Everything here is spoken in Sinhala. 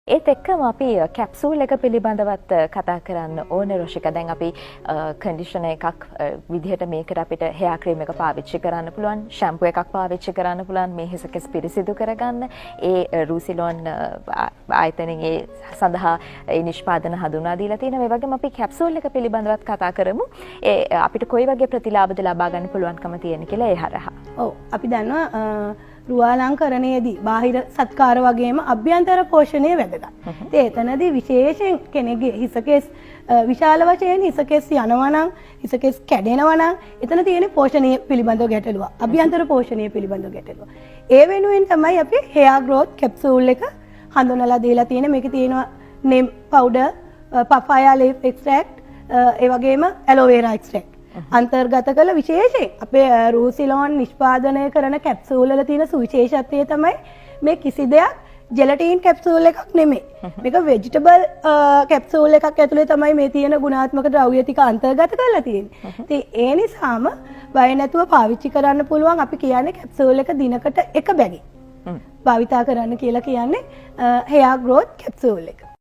ඒත් එක්කම අපි කැප්සූල් එක පිළිබඳවත් කතා කරන්න ඕනේ රොෂික. දැන් අපි කන්ඩිෂනර් එකක් විදිහට මේකට අපිට හෙයා ක්‍රීම් එක පාවිච්චි කරන්න පුළුවන්, ෂැම්පූ එකක් පාවිච්චි කරන්න පුළුවන් මේ හිස කෙස් පිරිසිදු කරගන්න. ඒ රූසිලෝන් ආයතනයේ ඒ සඳහා ඒ නිෂ්පාදන හඳුනා දීලා තියෙනවා. ඒ වගේම අපි කැප්සූල් එක පිළිබඳවත් කතා කරමු. ඒ අපිට කොයි වගේ ප්‍රතිලාභද ලබා ගන්න පුළුවන්කම තියෙන කියලා ඒ හරහා. ඔව් අපි දන්නවා රුවාලංකරණයේදී බාහිර සත්කාර වගේම අභ්‍යන්තර පෝෂණය වැදගත්. එතනදී විශේෂයෙන් කෙනෙක්ගේ හිසකෙස් විශාල වශයෙන් හිසකෙස් යනවා නම් හිසකෙස් කැඩෙනවා නම් එතන තියෙන පෝෂණය පිළිබඳව ගැටලුව. අභ්‍යන්තර පෝෂණය පිළිබඳව ගැටලුව. ඒ වෙනුවෙන් තමයි අපි hair growth capsule එක හඳුන්වලා දීලා තියෙන්නේ. මේකේ තියෙනවා neem powder, papaya leaf extract, ඒ වගේම aloe vera extract. අන්තර්ගත කළ විශේෂයෙන් අපේ රූසිලෝන් නිෂ්පාදනය කරන කැප්සූල් වල තියෙන සුවිශේෂත්වය තමයි මේ කිසි දෙයක් ජෙලටින් කැප්සූල් එකක් නෙමෙයි. මේක වෙජිටබල් කැප්සූල් එකක් ඇතුලේ තමයි මේ තියෙන ගුණාත්මක ද්‍රව්‍ය ටික අන්තර්ගත කරලා තියෙන්නේ. ඉතින් ඒ නිසාම බය නැතුව පාවිච්චි කරන්න පුළුවන්. අපි කියන්නේ කැප්සූල් එක දිනකට එක බැගින් භාවිතා කරන්න කියලා කියන්නේ hair growth capsule එක.